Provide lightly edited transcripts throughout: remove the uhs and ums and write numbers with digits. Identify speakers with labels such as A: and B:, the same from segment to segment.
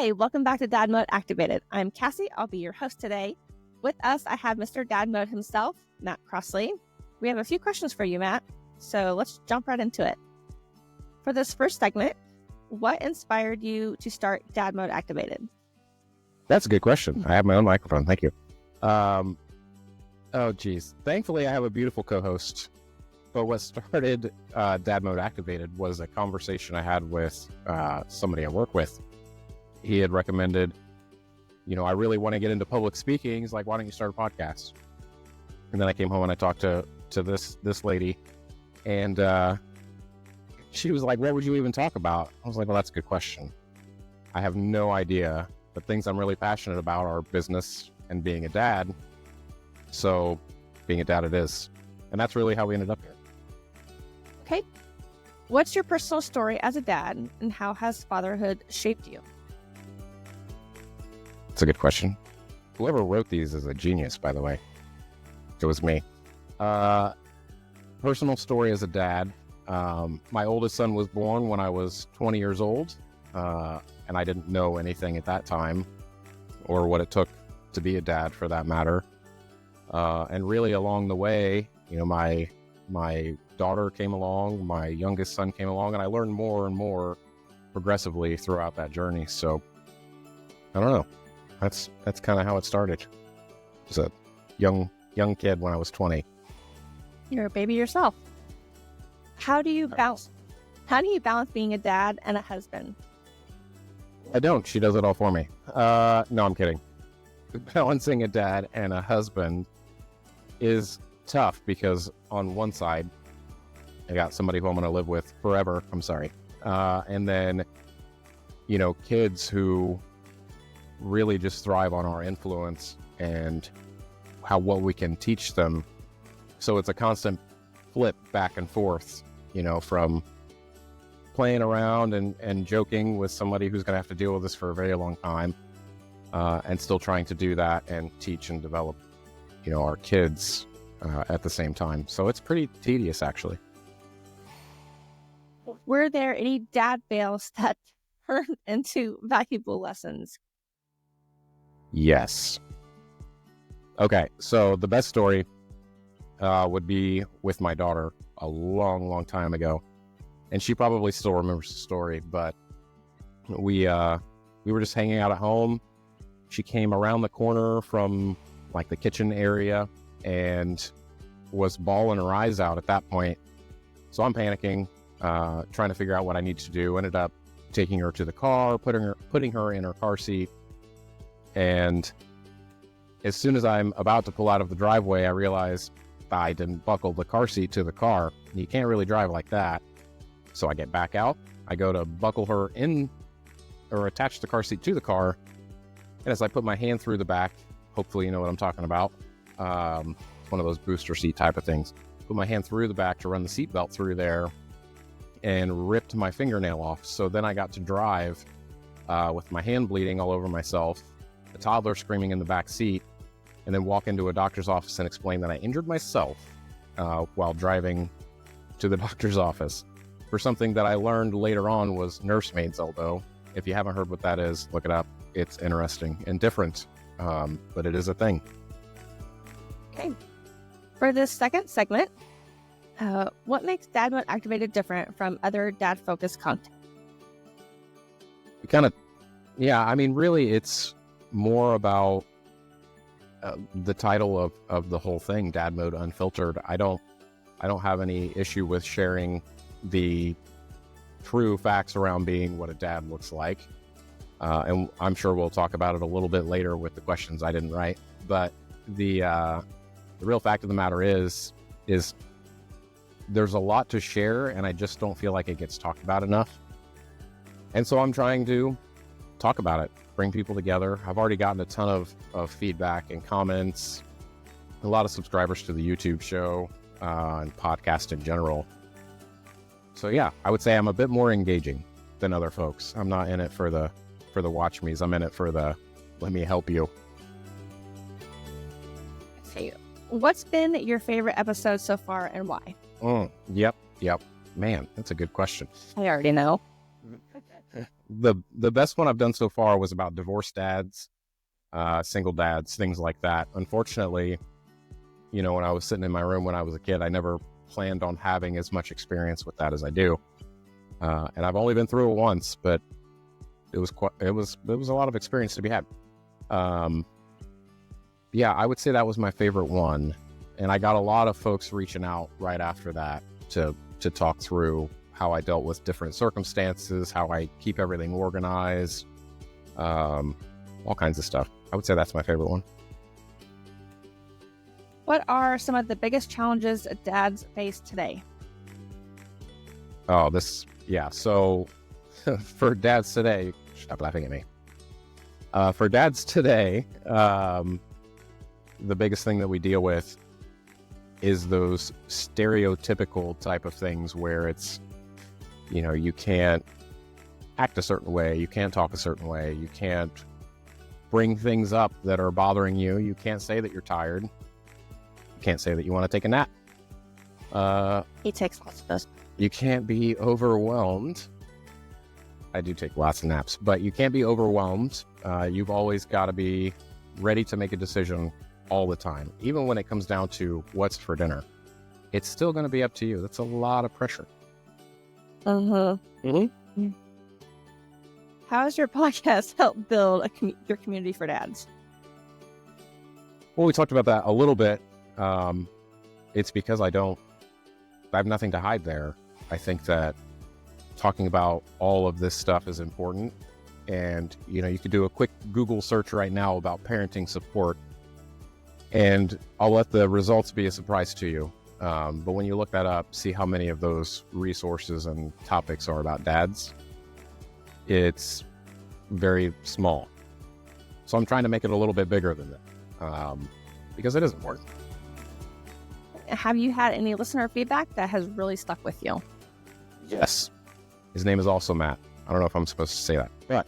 A: Hi, welcome back to Dad Mode Activated. I'm Cassie. I'll be your host today. With us, I have Mr. Dad Mode himself, Matt Crossley. We have a few questions for you, Matt, so let's jump right into it. For this first segment, what inspired you to start Dad Mode Activated?
B: That's a good question. I have my own microphone. Thank you. Thankfully, I have a beautiful co-host. But what started Dad Mode Activated was a conversation I had with somebody I work with. He had recommended, I really want to get into public speaking. He's like, why don't you start a podcast? And then I came home and I talked to this lady, and she was like, what would you even talk about? I was like, well, that's a good question. I have no idea. The things I'm really passionate about are business and being a dad. So being a dad it is. And that's really how we ended up here.
A: Okay. What's your personal story as a dad, and how has fatherhood shaped you?
B: It's a good question. Whoever wrote these is a genius, by the way. It was me. Personal story as a dad. My oldest son was born when I was 20 years old, and I didn't know anything at that time, or what it took to be a dad for that matter. And really along the way, my daughter came along, my youngest son came along, and I learned more and more progressively throughout that journey. So I don't know. That's kind of how it started. I was a young kid when I was 20.
A: You're a baby yourself. How do you balance being a dad and a husband?
B: I don't. She does it all for me. No, I'm kidding. Balancing a dad and a husband is tough because on one side, I got somebody who I'm going to live with forever. I'm sorry. And then, kids who really just thrive on our influence and what we can teach them. So it's a constant flip back and forth, from playing around and joking with somebody who's going to have to deal with this for a very long time, and still trying to do that and teach and develop, our kids at the same time. So it's pretty tedious, actually.
A: Were there any dad fails that turned into valuable lessons?
B: Yes. Okay, so the best story would be with my daughter a long, long time ago. And she probably still remembers the story, but we were just hanging out at home. She came around the corner from like the kitchen area and was bawling her eyes out at that point. So I'm panicking, trying to figure out what I need to do. Ended up taking her to the car, putting her in her car seat. And as soon as I'm about to pull out of the driveway, I realize I didn't buckle the car seat to the car. You can't really drive like that. So I get back out. I go to buckle her in or attach the car seat to the car. And as I put my hand through the back, hopefully you know what I'm talking about. It's one of those booster seat type of things. Put my hand through the back to run the seatbelt through there and ripped my fingernail off. So then I got to drive with my hand bleeding all over myself, a toddler screaming in the back seat, and then walk into a doctor's office and explain that I injured myself while driving to the doctor's office for something that I learned later on was nursemaid's elbow. If you haven't heard what that is, look it up. It's interesting and different, but it is a thing.
A: Okay. For this second segment, what makes Dad Mode Activated different from other dad-focused content?
B: Really it's more about the title of the whole thing, Dad Mode Unfiltered. I don't have any issue with sharing the true facts around being what a dad looks like. And I'm sure we'll talk about it a little bit later with the questions I didn't write. But the real fact of the matter is there's a lot to share, and I just don't feel like it gets talked about enough. And so I'm trying to talk about it, bring people together. I've already gotten a ton of feedback and comments, a lot of subscribers to the YouTube show and podcast in general. So yeah, I would say I'm a bit more engaging than other folks. I'm not in it for the watch me's. I'm in it for the let me help you.
A: Okay. What's been your favorite episode so far and why?
B: Yep. Man, that's a good question.
A: I already know.
B: the best one I've done so far was about divorced dads, single dads, things like that. Unfortunately, when I was sitting in my room when I was a kid, I never planned on having as much experience with that as I do. And I've only been through it once, but it was a lot of experience to be had. Yeah, I would say that was my favorite one. And I got a lot of folks reaching out right after that to talk through how I dealt with different circumstances, how I keep everything organized, all kinds of stuff. I would say that's my favorite one.
A: What are some of the biggest challenges dads face today?
B: So for dads today, stop laughing at me. For dads today, the biggest thing that we deal with is those stereotypical type of things where it's, you can't act a certain way, you can't talk a certain way, you can't bring things up that are bothering you, you can't say that you're tired, you can't say that you want to take a nap.
A: He takes lots of those.
B: You can't be overwhelmed. I do take lots of naps, but you can't be overwhelmed. You've always got to be ready to make a decision all the time. Even when it comes down to what's for dinner, it's still going to be up to you. That's a lot of pressure.
A: Mm-hmm. How has your podcast helped build your community for dads?
B: Well, we talked about that a little bit. It's because I have nothing to hide there. I think that talking about all of this stuff is important. And, you could do a quick Google search right now about parenting support, and I'll let the results be a surprise to you. But when you look that up, see how many of those resources and topics are about dads. It's very small. So I'm trying to make it a little bit bigger than that, because it is important.
A: Have you had any listener feedback that has really stuck with you?
B: Yes. His name is also Matt. I don't know if I'm supposed to say that, but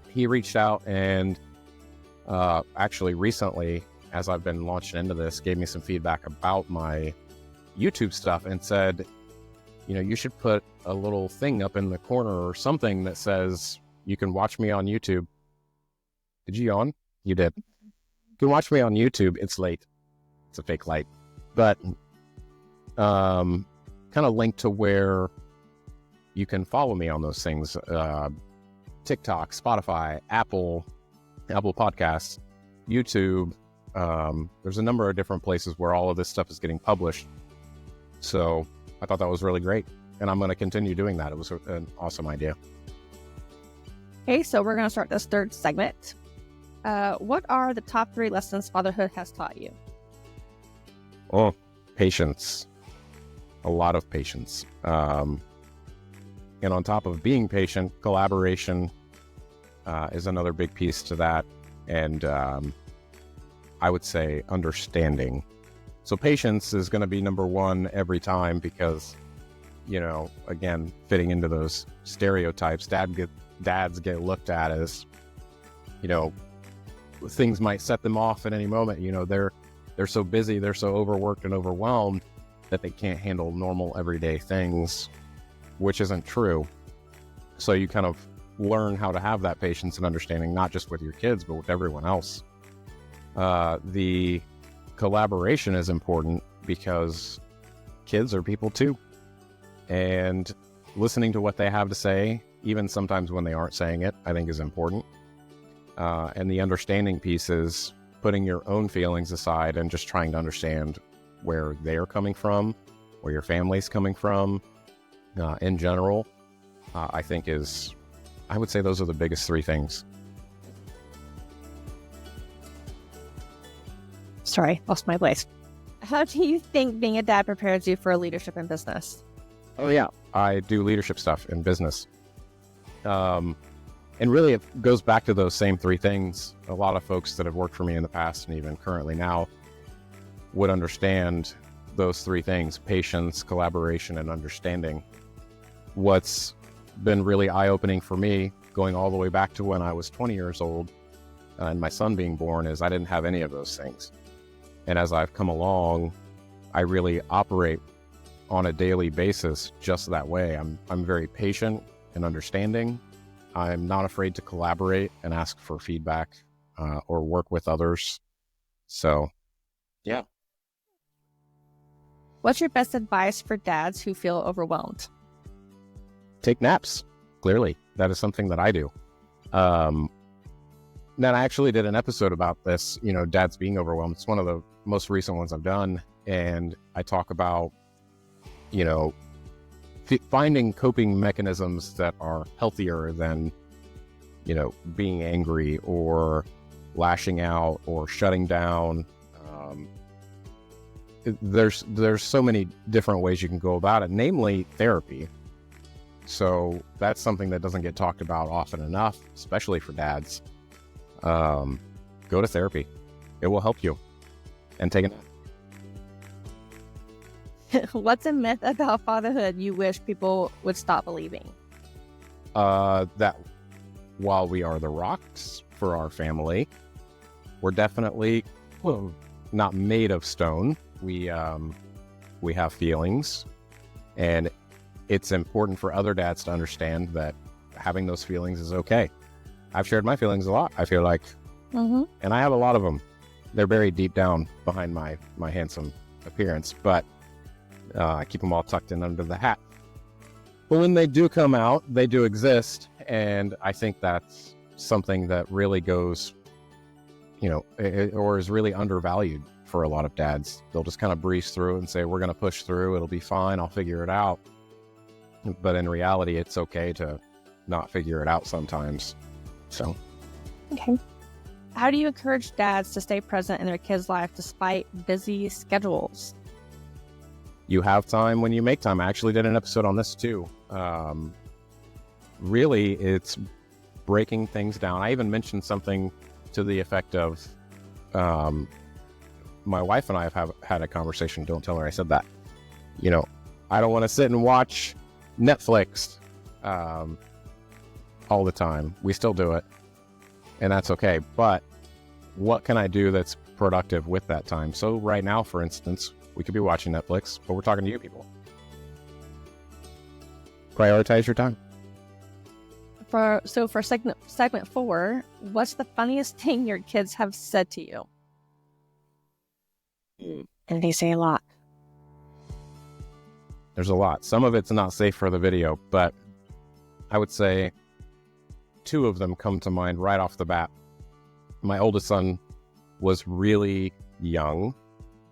B: he reached out and actually recently, as I've been launching into this, gave me some feedback about my YouTube stuff and said, you should put a little thing up in the corner or something that says you can watch me on YouTube. Did you yawn? You did. You can watch me on YouTube. It's late. It's a fake light. But kind of linked to where you can follow me on those things. TikTok, Spotify, Apple Podcasts, YouTube. There's a number of different places where all of this stuff is getting published. So I thought that was really great. And I'm going to continue doing that. It was an awesome idea.
A: Okay, so we're going to start this third segment. What are the top 3 lessons fatherhood has taught you?
B: Oh, patience. A lot of patience. And on top of being patient, collaboration is another big piece to that. And I would say understanding. So patience is going to be number one every time because, again, fitting into those stereotypes, dads get looked at as, things might set them off at any moment. They're so busy, they're so overworked and overwhelmed that they can't handle normal everyday things, which isn't true. So you kind of learn how to have that patience and understanding, not just with your kids, but with everyone else. The collaboration is important because kids are people too. And listening to what they have to say, even sometimes when they aren't saying it, I think is important. And the understanding piece is putting your own feelings aside and just trying to understand where they're coming from, where your family's coming from, in general, I think I would say those are the biggest 3 things.
A: Sorry, lost my place. How do you think being a dad prepares you for leadership in business?
B: Oh yeah, I do leadership stuff in business. And really it goes back to those same 3 things. A lot of folks that have worked for me in the past and even currently now would understand those 3 things: patience, collaboration, and understanding. What's been really eye-opening for me, going all the way back to when I was 20 years old and my son being born, is I didn't have any of those things. And as I've come along, I really operate on a daily basis just that way. I'm very patient and understanding. I'm not afraid to collaborate and ask for feedback or work with others. So, yeah.
A: What's your best advice for dads who feel overwhelmed?
B: Take naps. Clearly, that is something that I do. Then I actually did an episode about this, dads being overwhelmed. It's one of the most recent ones I've done. And I talk about, finding coping mechanisms that are healthier than, being angry or lashing out or shutting down. There's so many different ways you can go about it, namely therapy. So that's something that doesn't get talked about often enough, especially for dads. Go to therapy. It will help you. And take a nap.
A: What's a myth about fatherhood you wish people would stop believing?
B: That while we are the rocks for our family, we're definitely not made of stone. We have feelings, and it's important for other dads to understand that having those feelings is okay. I've shared my feelings a lot, I feel like, and I have a lot of them. They're buried deep down behind my handsome appearance, but I keep them all tucked in under the hat. But when they do come out, they do exist, and I think that's something that really goes, or is really undervalued for a lot of dads. They'll just kind of breeze through and say, we're going to push through, it'll be fine, I'll figure it out. But in reality, it's okay to not figure it out sometimes. So,
A: okay. How do you encourage dads to stay present in their kids' life despite busy schedules?
B: You have time when you make time. I actually did an episode on this too. Really, it's breaking things down. I even mentioned something to the effect of, my wife and I have had a conversation. Don't tell her I said that. I don't want to sit and watch Netflix all the time. We still do it, and that's okay. But what can I do that's productive with that time? So right now, for instance, we could be watching Netflix, but we're talking to you people. Prioritize your time.
A: For segment 4, what's the funniest thing your kids have said to you? And they say a lot.
B: There's a lot. Some of it's not safe for the video, but I would say 2 of them come to mind right off the bat. My oldest son was really young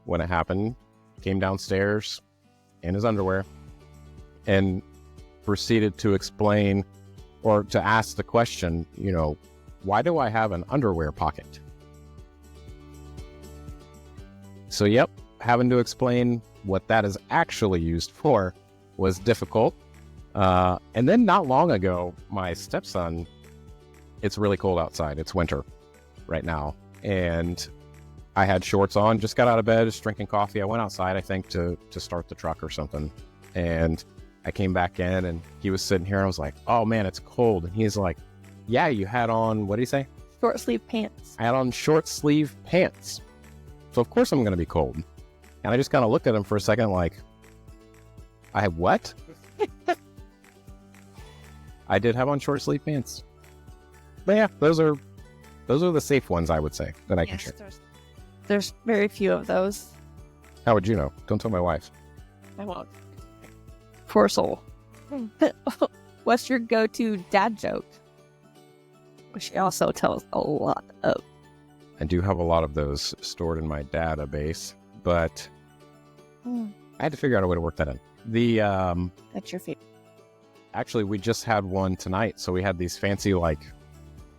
B: when it happened, came downstairs in his underwear and proceeded to explain or to ask the question, why do I have an underwear pocket? So, yep, having to explain what that is actually used for was difficult. And then not long ago, my stepson, it's really cold outside. It's winter right now. And I had shorts on, just got out of bed, just drinking coffee. I went outside, I think, to start the truck or something. And I came back in and he was sitting here and I was like, oh man, it's cold. And he's like, yeah, you had on, what did he say?
A: Short sleeve pants.
B: I had on short sleeve pants. So of course I'm going to be cold. And I just kind of looked at him for a second like, I have what? I did have on short sleeve pants. But yeah, those are the safe ones, I would say, that I can share.
A: There's very few of those.
B: How would you know? Don't tell my wife.
A: I won't. Poor soul. What's your go-to dad joke? Which she also tells a lot of.
B: I do have a lot of those stored in my database, but I had to figure out a way to work that in.
A: That's your favorite.
B: Actually, we just had one tonight. So we had these fancy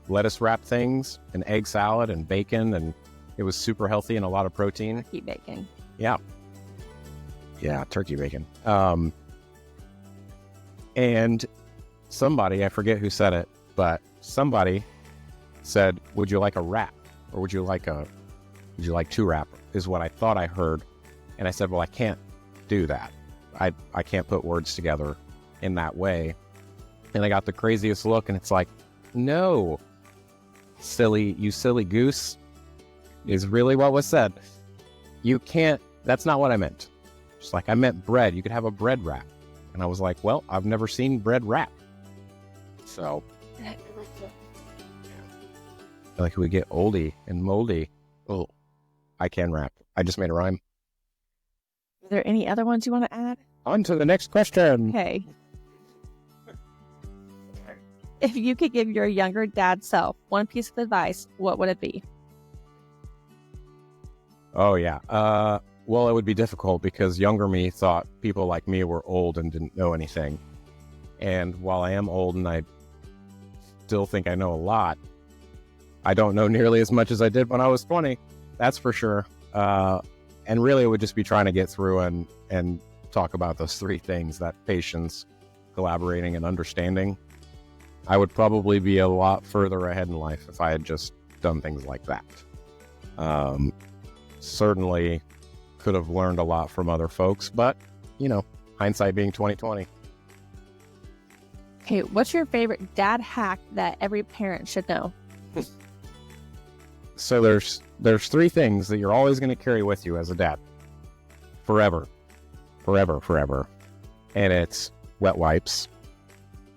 B: lettuce wrap things and egg salad and bacon, and it was super healthy and a lot of protein.
A: Turkey bacon.
B: Yeah, turkey bacon. And somebody, I forget who said it, but somebody said, would you like a wrap? Or would you like 2 wrap? Is what I thought I heard. And I said, well, I can't do that. I can't put words together in that way. And I got the craziest look, and it's like, no, you silly goose, is really what was said. You can't, that's not what I meant. Just like, I meant bread. You could have a bread wrap. And I was like, well, I've never seen bread wrap. So. like we get oldie and moldy. Oh, I can rap. I just made a rhyme.
A: Are there any other ones you want to add?
B: On to the next question.
A: Okay. If you could give your younger dad self one piece of advice, what would it be?
B: Oh, yeah. Well, it would be difficult because younger me thought people like me were old and didn't know anything. And while I am old and I still think I know a lot, I don't know nearly as much as I did when I was 20. That's for sure. And really, it would just be trying to get through and talk about those three things: that patience, collaborating, and understanding. I would probably be a lot further ahead in life if I had just done things like that. Certainly could have learned a lot from other folks, but, hindsight being 20/20.
A: Okay, what's your favorite dad hack that every parent should know?
B: So there's three things that you're always going to carry with you as a dad. Forever. And it's wet wipes,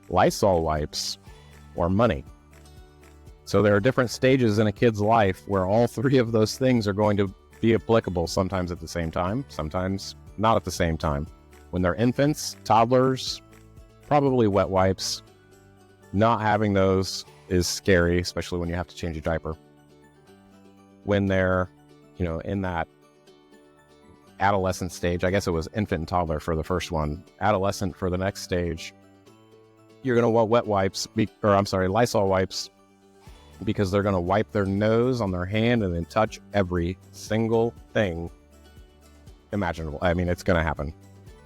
B: Lysol wipes, or money. So there are different stages in a kid's life where all three of those things are going to be applicable, sometimes at the same time, sometimes not at the same time. When they're infants, toddlers, probably wet wipes. Not having those is scary, especially when you have to change a diaper. When they're, in that adolescent stage, I guess it was infant and toddler for the first one, adolescent for the next stage, you're going to want Lysol wipes, because they're going to wipe their nose on their hand and then touch every single thing imaginable. I mean, it's going to happen.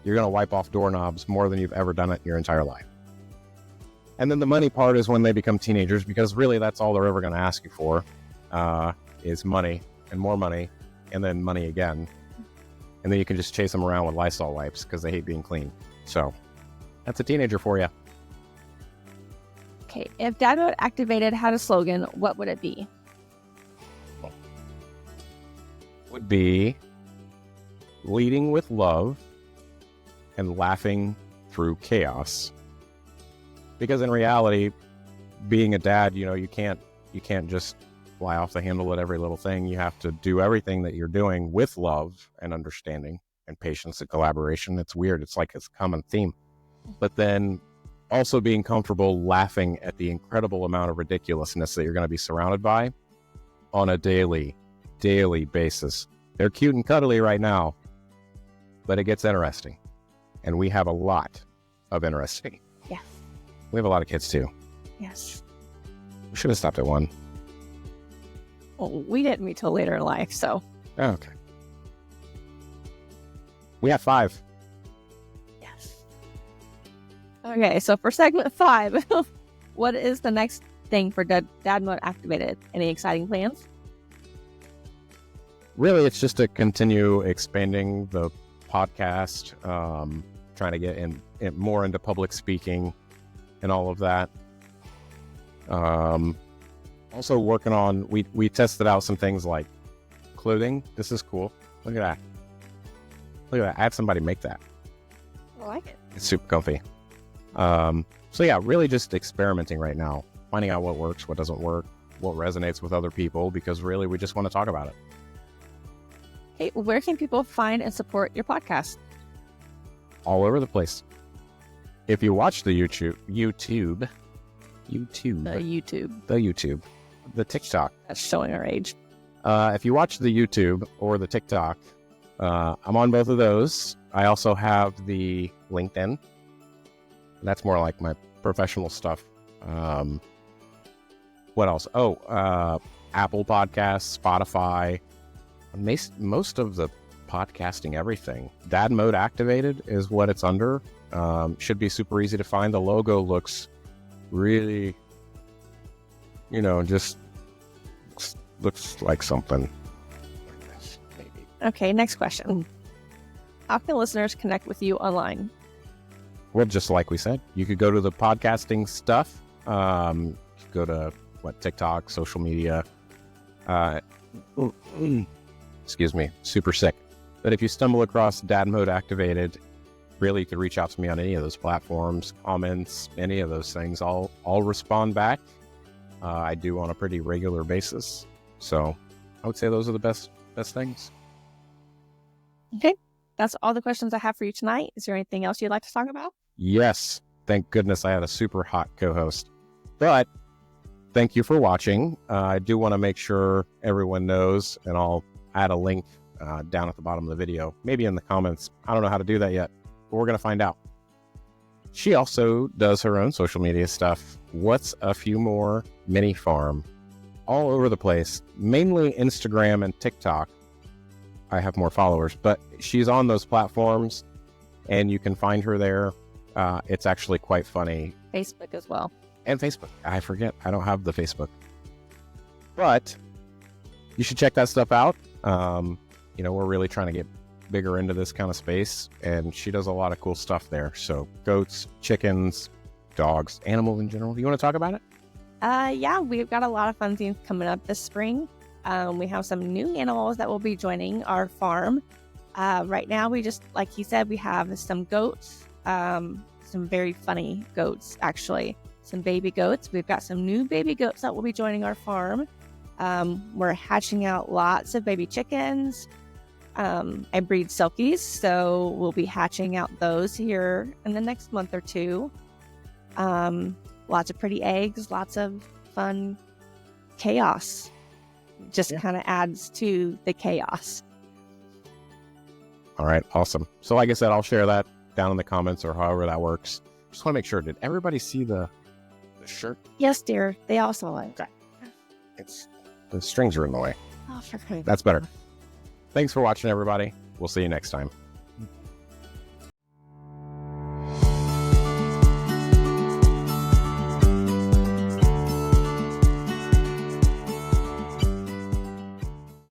B: You're going to wipe off doorknobs more than you've ever done it in your entire life. And then the money part is when they become teenagers, because really that's all they're ever going to ask you for, is money and more money, and then money again. And then you can just chase them around with Lysol wipes because they hate being clean. So that's a teenager for you.
A: Okay, if Dad Mode Activated had a slogan, what would it be?
B: Would be leading with love and laughing through chaos. Because in reality, being a dad, you can't just fly off the handle at every little thing. You have to do everything that you're doing with love and understanding and patience and collaboration. It's weird. It's like it's a common theme. But then also being comfortable laughing at the incredible amount of ridiculousness that you're going to be surrounded by on a daily basis. They're cute and cuddly right now, but it gets interesting. And we have a lot of interesting.
A: Yeah.
B: We have a lot of kids too.
A: Yes.
B: We should have stopped at one.
A: Well, we didn't meet till later in life, so.
B: Oh, okay. We have 5.
A: Yes. Okay, so for segment 5, what is the next thing for Dad Mode Activated? Any exciting plans?
B: Really, it's just to continue expanding the podcast, trying to get in more into public speaking and all of that. Also working on, we tested out some things like clothing. This is cool. Look at that. I had somebody make that.
A: I like it.
B: It's super comfy. So yeah, really just experimenting right now, finding out what works, what doesn't work, what resonates with other people, because really we just want to talk about it.
A: Hey, where can people find and support your podcast?
B: All over the place. If you watch the YouTube, the TikTok.
A: That's showing our age.
B: If you watch the YouTube or the TikTok, I'm on both of those. I also have the LinkedIn. That's more like my professional stuff. What else? Apple Podcasts, Spotify. Most of the podcasting, everything. Dad Mode Activated is what it's under. Should be super easy to find. The logo looks really, just looks like something. Maybe.
A: Okay, next question. How can listeners connect with you online?
B: Well, just like we said, you could go to the podcasting stuff. Go to TikTok, social media. Excuse me, super sick. But if you stumble across Dad Mode Activated, really you could reach out to me on any of those platforms, comments, any of those things. I'll respond back. I do on a pretty regular basis. So I would say those are the best things.
A: Okay. That's all the questions I have for you tonight. Is there anything else you'd like to talk about?
B: Yes. Thank goodness I had a super hot co-host. But thank you for watching. I do want to make sure everyone knows, and I'll add a link down at the bottom of the video, maybe in the comments. I don't know how to do that yet, but we're going to find out. She also does her own social media stuff. What's a few more mini farm all over the place, mainly Instagram and TikTok. I have more followers, but she's on those platforms and you can find her there. It's actually quite funny.
A: Facebook as well.
B: And Facebook. I forget. I don't have the Facebook. But you should check that stuff out. We're really trying to get bigger into this kind of space, and she does a lot of cool stuff there. So goats, chickens, dogs, animals in general. Do you want to talk about it?
A: Yeah, we've got a lot of fun things coming up this spring. We have some new animals that will be joining our farm. Right now, we just, like he said, we have some goats, some very funny goats, actually. Some baby goats. We've got some new baby goats that will be joining our farm. We're hatching out lots of baby chickens. I breed silkies, so we'll be hatching out those here in the next month or two. Lots of pretty eggs, lots of fun chaos. Just kind of adds to the chaos.
B: All right, awesome. So like I said, I'll share that down in the comments or however that works. Just want to make sure, did everybody see the shirt?
A: Yes, dear. They all saw it.
B: Okay. The strings are in the way.
A: Oh, for crying.
B: That's better. Thanks for watching, everybody. We'll see you next time.